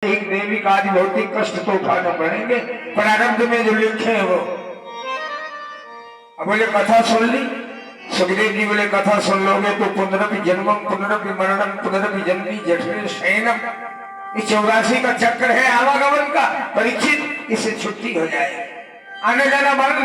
एक दैविक आदि भौतिक कष्ट तो उठाने पड़ेंगे, प्रारब्ध में जो लिखे हैं वो। अब बोले कथा सुन ली, सुखदेव जी बोले कथा सुन लोगे तो पुनरपि जन्मम पुनरपि मरणम पुनरपि जन्मी जठरे शयनम, ये 84 का चक्र है आवागमन का। परीक्षित, इससे छुट्टी हो जाए, आने जाना बंद।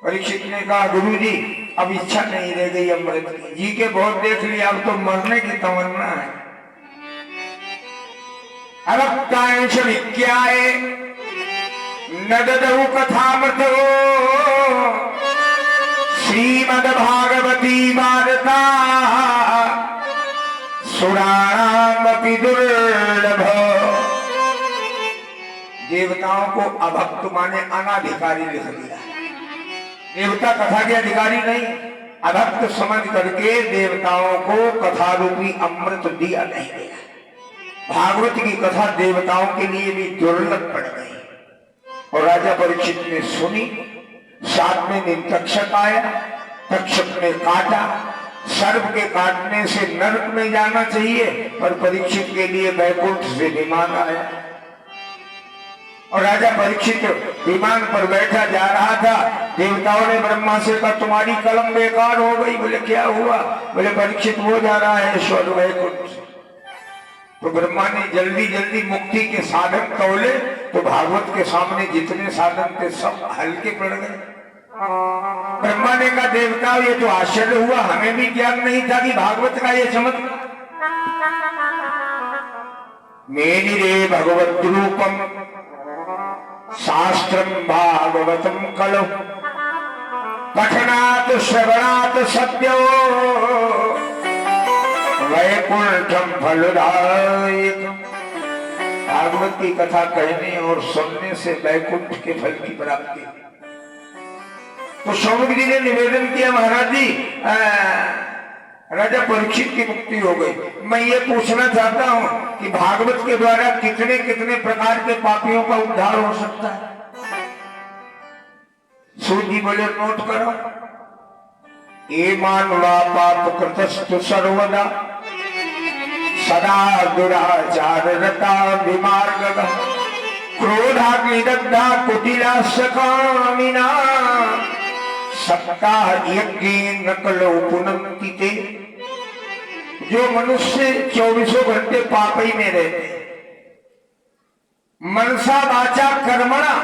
परीक्षित ने कहा गुरु जी अब इच्छा नहीं रह गई अमृत की, जी के बहुत देख लिया, अब तो मरने की तमन्ना है। अरक्तांश विज्ञाए न ददौ कथामृत श्रीमद्भागवती वार्ता सुराणामपि दुर्लभ। देवताओं को अभक्त माने अनाधिकारी लिख दिया। देवता कथा के अधिकारी नहीं, अभक्त समझ करके देवताओं को कथा रूपी अमृत दिया नहीं गया। भागवत की कथा देवताओं के लिए भी दुर्लभ पड़ गई। और राजा परीक्षित ने सुनी, साथ में दिन तक्षक आया, तक्षक ने काटा। सर्प के काटने से नरक में जाना चाहिए, पर परीक्षित के लिए वैकुंठ से विमान आया। और राजा परीक्षित विमान पर बैठा जा रहा था, देवताओं ने ब्रह्मा से कहा तुम्हारी कलम बेकार हो गई। बोले क्या हुआ? बोले परीक्षित वो जा रहा है स्वर्ग वैकुंठ। तो ब्रह्मा ने जल्दी जल्दी मुक्ति के साधन तौले, तो भागवत के सामने जितने साधन थे सब हल्के पड़ गए। ब्रह्मा ने कहा देवता ये तो आश्चर्य हुआ, हमें भी ज्ञान नहीं था कि भागवत का ये चमत्कार। मेनि रे भगवत रूपम शास्त्रम भागवतम कलो पठनात् श्रवणात् सत्यो वैकुंठम फलदायक। भागवत की कथा कहने और सुनने से वैकुंठ के फल की प्राप्ति। तो सौनक जी ने निवेदन किया महाराज जी राजा परीक्षित की मुक्ति हो गई। मैं ये पूछना चाहता हूँ कि भागवत के द्वारा कितने कितने प्रकार के पापियों का उद्धार हो सकता है? सूत जी बोले नोट करो। ये मानवा पाप कृतस्तु सर्वदा सदा दुराचार रता विमार्ग क्रोधाग्निदग्धा कुटिलास्य कामिना सप्ताह यज्ञ नकलो पुनन्ति ते। जो मनुष्य 24 घंटे पाप ही में रहते, मनसा वाचा कर्मणा,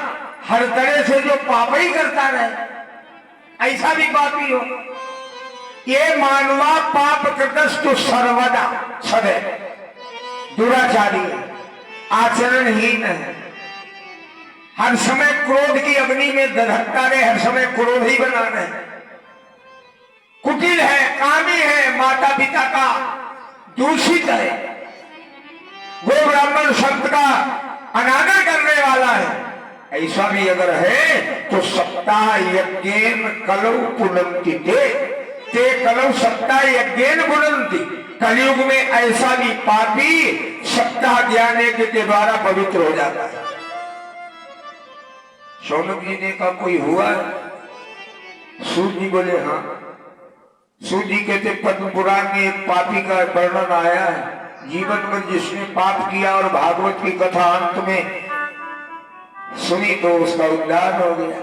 हर तरह से जो पाप ही करता रहे, ऐसा भी पापी हो। ये मानवा पाप कृतस्तु सर्वदा, सदैव दुराचारी, आचरणहीन है, हर समय क्रोध की अग्नि में दधकता रहे, हर समय क्रोध ही बना रहे, कुटिल है, कामी है, माता पिता का दूषित है, गो ब्राह्मण संत का अनादर करने वाला है, ऐसा भी अगर है तो सप्ताह यज्ञेन कलौ पुनन्ति ते कलौ सप्ताह यज्ञेन पुनन्ति। कलयुग में ऐसा भी पापी सप्ताह ज्ञान के द्वारा पवित्र हो जाता है। सौनक जी ने कहा कोई हुआ? सूत जी बोले हाँ। सूत जी कहते पद्म पुराण में एक पापी का वर्णन आया है, जीवन में जिसने पाप किया और भागवत की कथा अंत में सुनी तो उसका उद्धार हो गया।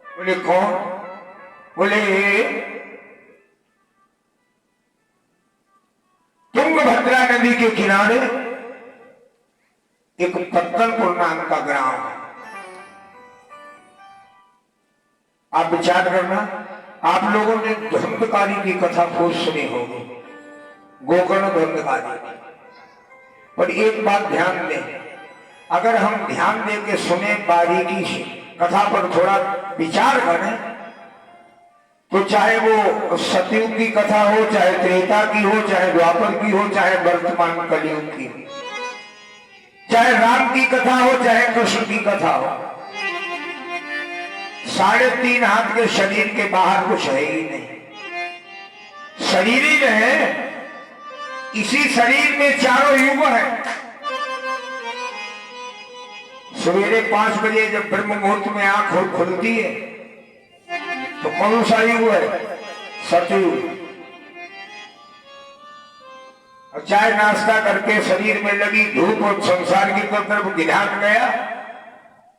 बोले कौन? बोले तुंगभद्रा नदी के किनारे एक पत्तलपुर नाम का ग्राम है। आप विचार करना, आप लोगों ने धुंधकारी की कथा खूब सुनी होगी, गोकर्ण धुंधकारी। पर एक बात ध्यान दें, अगर हम ध्यान दे के सुने, बारीकी से कथा पर थोड़ा विचार करें, तो चाहे वो सतयुग की कथा हो, चाहे त्रेता की हो, चाहे द्वापर की हो, चाहे वर्तमान कलयुग की हो, चाहे राम की कथा हो, चाहे कृष्ण की कथा हो, 3.5 हाथ के शरीर के बाहर कुछ है ही नहीं। शरीर ही है, इसी शरीर में चारों युग है। सवेरे 5 बजे जब ब्रह्म मुहूर्त में आंख खुलती है तो कौन सा युग है? सतयुग। और चाय नाश्ता करके शरीर में लगी धूप और संसार की तरफ ध्यान गया,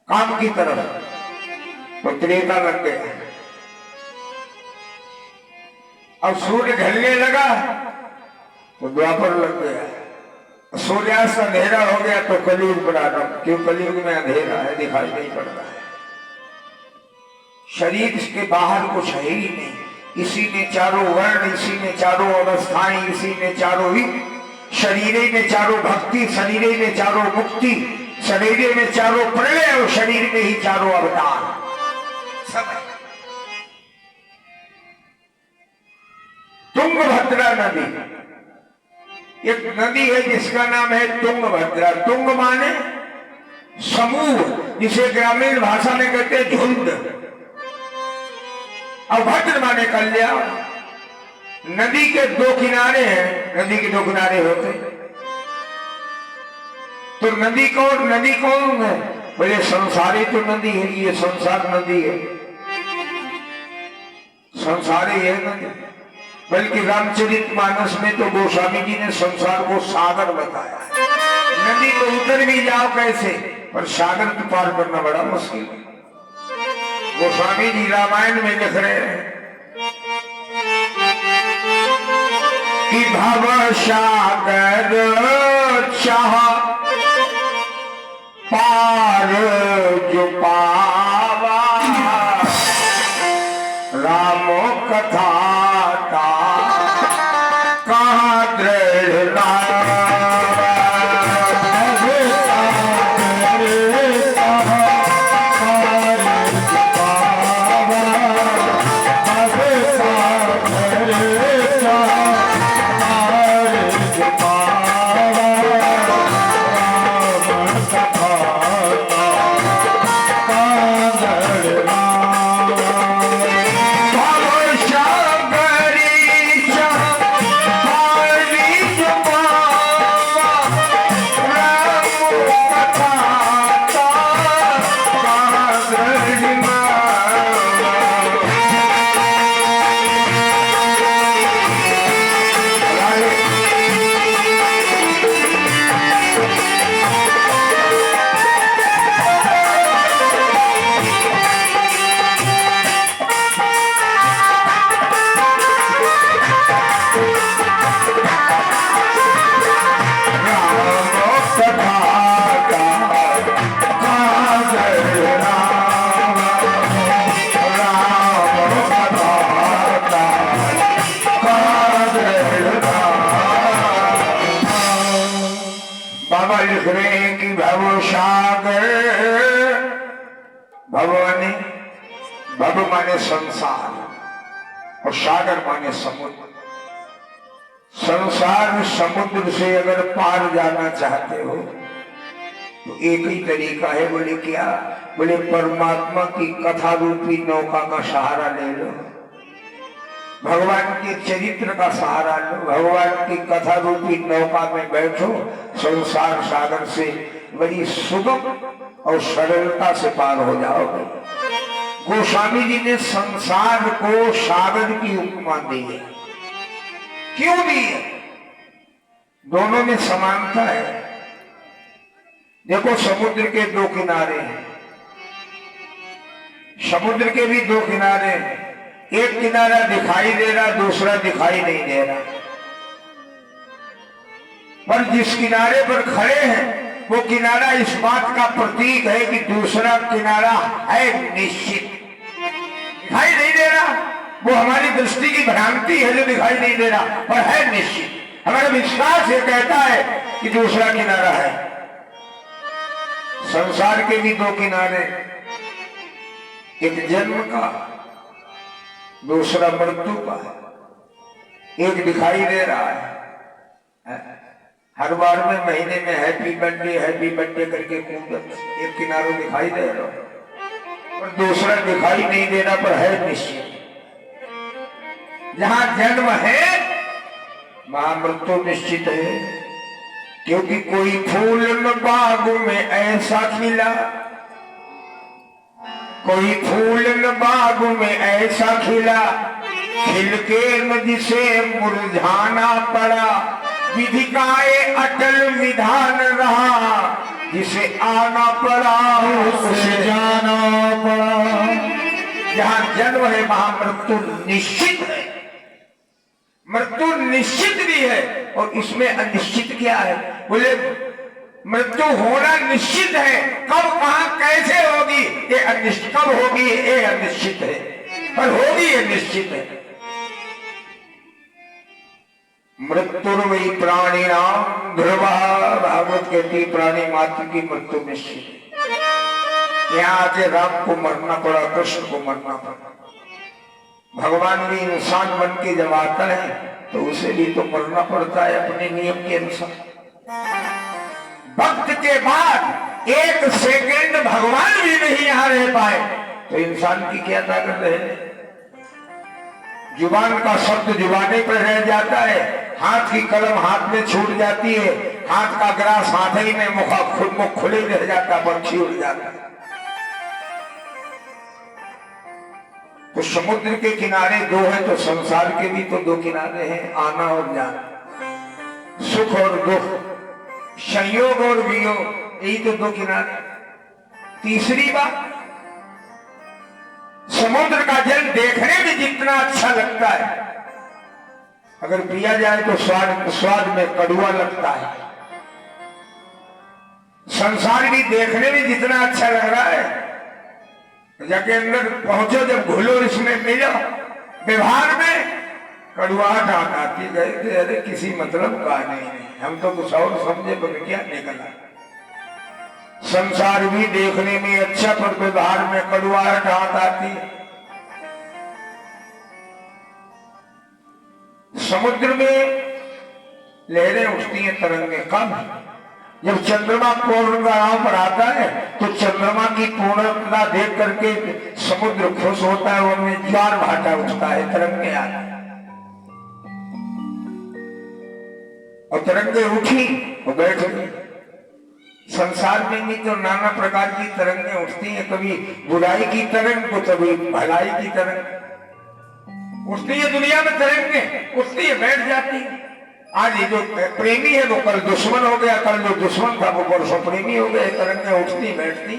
काम की तरफ, तो त्रेता लग गया। अब सूर्य ढलने लगा तो द्वापर लग गया, सूर्यास्त अंधेरा हो गया तो कलयुग प्रारंभ, क्यों कलयुग में अंधेरा है, दिखाई नहीं पड़ता है, शरीर के बाहर कुछ है ही नहीं, इसी ने चारों वर्ण, इसी ने चारों अवस्थाएं, इसी ने चारों ही शरीरे में चारों भक्ति, शरीरे में चारों मुक्ति, शरीरे में चारों प्रलय और शरीर में ही चारों अवतार सब है। तुंगभद्रा नदी एक नदी है जिसका नाम है तुंगभद्रा। तुंग माने समूह, जिसे ग्रामीण भाषा में कहते हैं झुंड, और भद्र माने कल्याण। नदी के दो किनारे हैं, नदी के दो किनारे होते, तो नदी कौन है? बोले संसारी तो नदी है, ये संसार नदी है, संसारी है नदी। बल्कि रामचरितमानस में तो गोस्वामी जी ने संसार को सागर बताया। नदी तो उतर भी जाओ कैसे, पर सागर को पार करना बड़ा मुश्किल है। गोस्वामी जी रामायण में लिख रहे हैं कि भव सागर चाह पार जो पावा, राम कथा कहाँ दृढ़ भव माने संसार और सागर माने समुद्र। संसार समुद्र से अगर पार जाना चाहते हो तो एक ही तरीका है। बोले क्या? बोले परमात्मा की कथा रूपी नौका का सहारा ले लो, भगवान के चरित्र का सहारा लो, भगवान की कथा रूपी नौका में बैठो, संसार सागर से बड़ी सुगम और सरलता से पार हो जाओगे। गोस्वामी जी ने संसार को सागर की उपमा दी है। क्यों दी है? दोनों में समानता है। देखो समुद्र के दो किनारे हैं, समुद्र के भी दो किनारे हैं, एक किनारा दिखाई दे रहा, दूसरा दिखाई नहीं दे रहा, पर जिस किनारे पर खड़े हैं वो किनारा इस बात का प्रतीक है कि दूसरा किनारा है निश्चित। दिखाई नहीं दे रहा, वो हमारी दृष्टि की भ्रांति है जो दिखाई नहीं दे रहा, पर है निश्चित। हमारा विश्वास ये कहता है कि दूसरा किनारा है। संसार के भी दो किनारे, एक जन्म का, दूसरा मृत्यु का है। एक दिखाई दे रहा है, हर बार में महीने में हैप्पी बर्थडे करके कूदत, एक किनारों दिखाई दे रहा और दूसरा दिखाई नहीं दे रहा, पर है निश्चित। जहां जन्म है वहां मृत्यु निश्चित है, क्योंकि कोई फूल न बाग में ऐसा खिला, कोई फूल न बाग में ऐसा खिला, खिल के न जिसे मुरझाना पड़ा, विधि का ये अटल विधान रहा, जिसे आना पड़ा उसे जाना पड़ा। जहां जन्म है वहां मृत्यु निश्चित है, मृत्यु निश्चित भी है। और इसमें अनिश्चित क्या है? बोले मृत्यु होना निश्चित है, कब कहां कैसे होगी ये अनिश्चित, कब होगी ये अनिश्चित है, पर होगी ये निश्चित है। मृत्युर्वै प्राणी नाम ध्रुवा, भागवत कहती प्राणी मात्र की मृत्यु निश्चित है। यहाँ आके राम को मरना पड़ा, कृष्ण को मरना पड़ा। भगवान भी इंसान बन के जब आता है तो उसे भी तो मरना पड़ता है अपने नियम के अनुसार। वक्त के बाद एक सेकंड भगवान भी नहीं यहाँ रह पाए तो इंसान की क्या ताकत है? जुबान का शब्द जुबाने पर रह जाता है, हाथ की कलम हाथ में छूट जाती है, हाथ का ग्रास हाथ ही में, मुख खुले रह जाता, पक्षी उड़ जाता। तो समुद्र के किनारे दो है तो संसार के भी तो दो किनारे हैं, आना और जाना, सुख और दुख, संयोग और वियोग, यही तो दो किनारे। तीसरी बात, समुद्र का जल देखने में जितना अच्छा लगता है, अगर पिया जाए तो स्वाद में कड़वा लगता है। संसार भी देखने में जितना अच्छा लग रहा है, जाके अंदर पहुंचो, जब घुलो इसमें मिलो, व्यवहार में कड़वाहट आती गई थे, अरे किसी मतलब का नहीं, हम तो कुछ और समझे पर क्या निकला। संसार भी देखने में अच्छा पर व्यवहार में कड़वाहट आती है। समुद्र में लहरें उठती हैं, तरंगें कम। जब चंद्रमा पूर्णिमा पर आता है तो चंद्रमा की पूर्णता देख करके समुद्र खुश होता है, वो में ज्वार भाटा उठता है, तरंगें आती। और तरंगे उठी और बैठ गई। संसार में भी तो नाना प्रकार की तरंगें उठती हैं, कभी बुराई की तरंग तो कभी भलाई की तरंग उठती है। दुनिया में तरंगें उठती है, बैठ जाती है। आज ये जो प्रेमी है वो कल दुश्मन हो गया, कल जो दुश्मन था वो परसों प्रेमी हो गया। तरंगें उठती बैठती,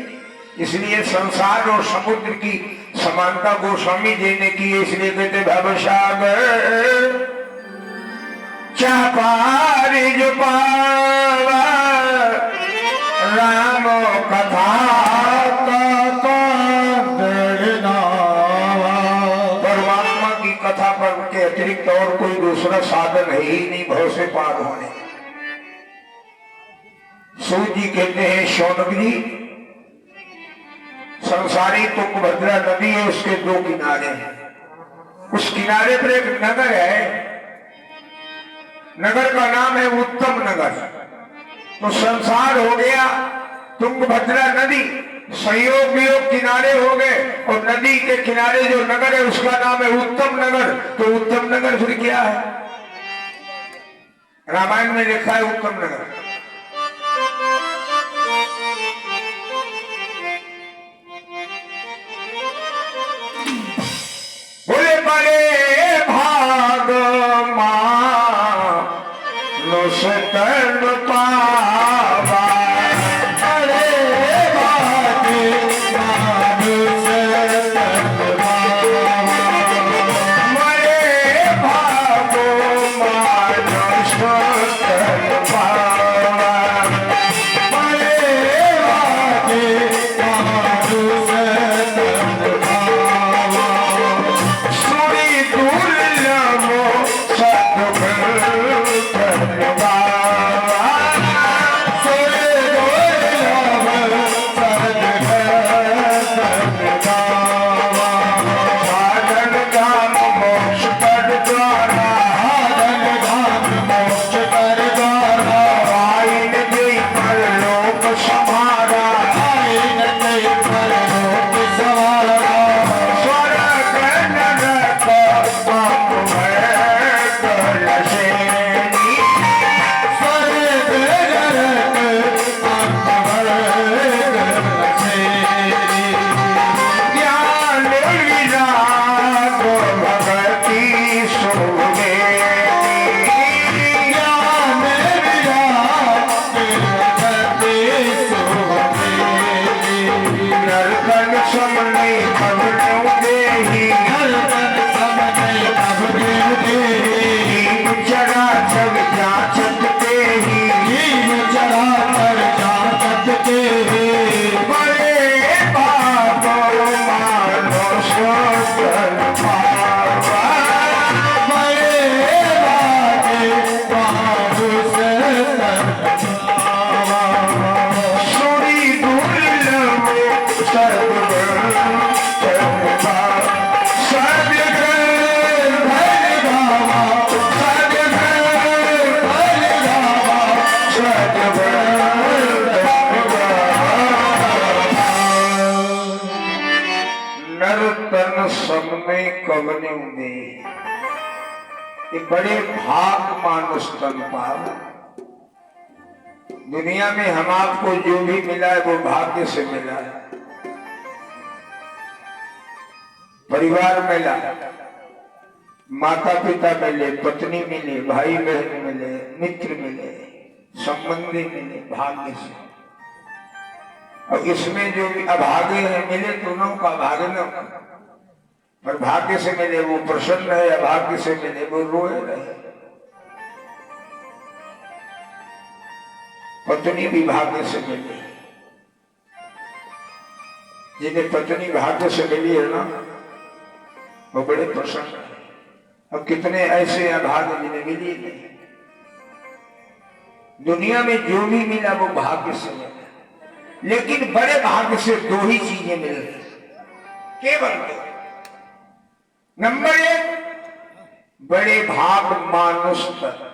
इसलिए संसार और समुद्र की समानता गोस्वामी जी ने की। इसलिए कहते भवसागर चाह पार जो पावा राम कथा परमात्मा की कथा पर के अतिरिक्त और कोई दूसरा साधन है ही नहीं भव से पार होने। सूत जी कहते हैं शौनक जी, संसारी तुंगभद्रा नदी है, उसके दो किनारे हैं। उस किनारे पर एक नगर है, नगर का नाम है उत्तम नगर। तो संसार हो गया तुंगभद्रा नदी, संयोग वियोग किनारे हो गए, और नदी के किनारे जो नगर है उसका नाम है उत्तम नगर। तो उत्तम नगर फिर क्या है? रामायण में लिखा है उत्तम नगर। बोले बड़े भाग मानुष तन पावा, बड़े भाग मानुष तन पावा, बड़े भाग मानुष तन पावा। पवने दे। ये बड़े भाग मानुष तन पाव। दुनिया में हम आपको जो भी मिला है वो भाग्य से मिला है। परिवार मिला, माता पिता मिले, पत्नी मिले, भाई बहन मिले, मित्र मिले, संबंधी मिले, भाग्य से। और इसमें जो भी अभागे हैं मिले दोनों का भाग्य न, पर भाग्य से मिले वो प्रसन्न है, अभाग्य से मिले वो रोए रहे। पत्नी भी भाग्य से मिली, जिन्हें पत्नी भाग्य से मिली है ना वो बड़े प्रसन्न है। और कितने ऐसे अभागे जिन्हें मिली नहीं। दुनिया में जो भी मिला वो भाग्य से मिला, लेकिन बड़े भाग्य से दो ही चीजें मिल रही, केवल दो। नंबर एक, बड़े भाग मानुष तन,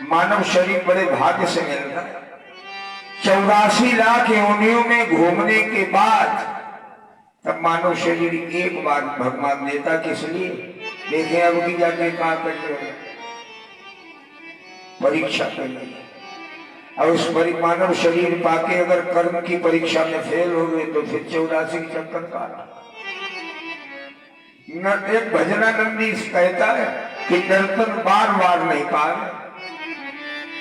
मानव शरीर बड़े भाग्य से मिलता है। 84 लाख योनियों में घूमने के बाद तब मानव शरीर एक बार भगवान देता। किस लिए? देखें अब की जाके कहा करते हो, परीक्षा कर ली। और उस मानव शरीर पाके अगर कर्म की परीक्षा में फेल हो गए तो फिर 84 चक्कर काटा। एक भजनानंदी कहता है कि नर्तन बार बार नहीं पार।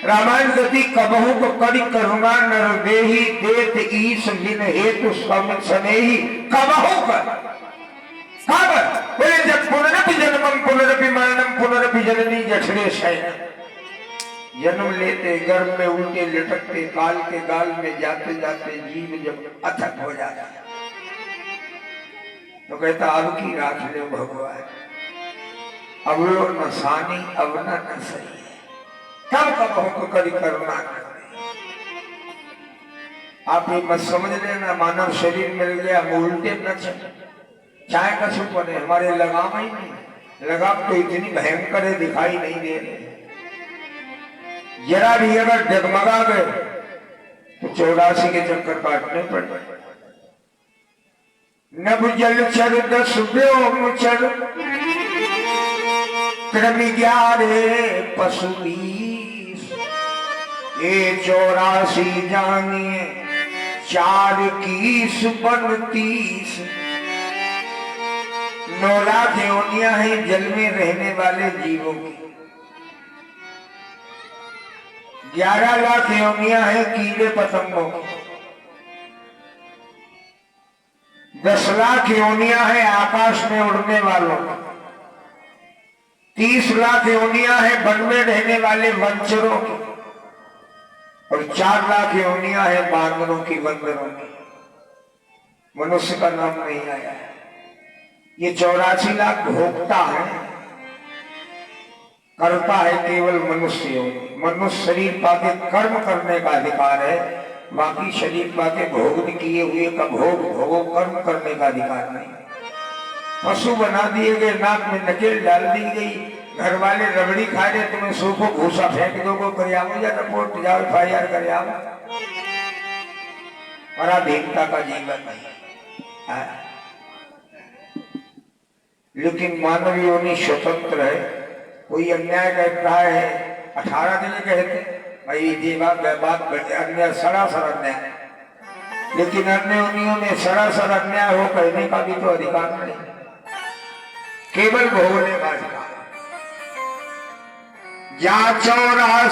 रामायण गति कबहू को करी करुणा नर देही देत ईश बिन हेतु स्वामित सनेही। कबहू कर बोले जब पुनरपि जन्मम पुनरपि मरणम पुनरपि जननी जठरे शयन। जन्म लेते गर्भ में उल्टे लटकते काल के गाल में जाते जाते जीव जब अथक हो जाता तो कहता अब की राख ले भगवान, अब लो न सानी अब न सही। कब कब करी करुणा कर। आप ये मत समझ लेना मानव शरीर मिल गया उल्टे न चाहे कछु बने, हमारे लगाम ही नहीं। लगाम तो इतनी भयंकर है दिखाई नहीं दे रही। जरा भी अगर डगमगा गए तो 84 के चक्कर काटने पड़े। नभ जल चर 10 व्योमचर क्रमि 11 पशु 20। ये 84 जानिए 4 कीस बन 30। 9 लाख योनियां हैं जल में रहने वाले जीवों की। 11 लाख योनियां हैं कीड़े पतंगों की। 10 लाख योनियां हैं आकाश में उड़ने वालों की। 30 लाख योनियां हैं वन में रहने वाले वंचरों की। और 4 लाख योनियां हैं बांदरों की, बंदरों की। मनुष्य का नाम नहीं आया है। ये 84 लाख भोगता है, करता है केवल मनुष्य योनि। मनुष्य शरीर पाके कर्म करने का अधिकार है, बाकी शरीर पाके भोग किए हुए का भोग भोगो कर्म करने का अधिकार नहीं। पशु बना दिए गए, नाक में नकेल डाल दी गई, घर वाले रबड़ी खा रहे, तुम्हें सूखो भूसा फेंक दो कर आओ या रिपोर्ट जाओ FIR कर आओ। पराधीनता का जीवन नहीं। लेकिन मानव योनि स्वतंत्र है। कोई अन्याय कर रहा है 18 दिन कहते भाई ये बात अन्याय सरासर अन्याय। लेकिन अन्य योनियों में सरासर अन्याय हो कहने का भी तो अधिकार नहीं, केवल भोगने का अधिकार। या 84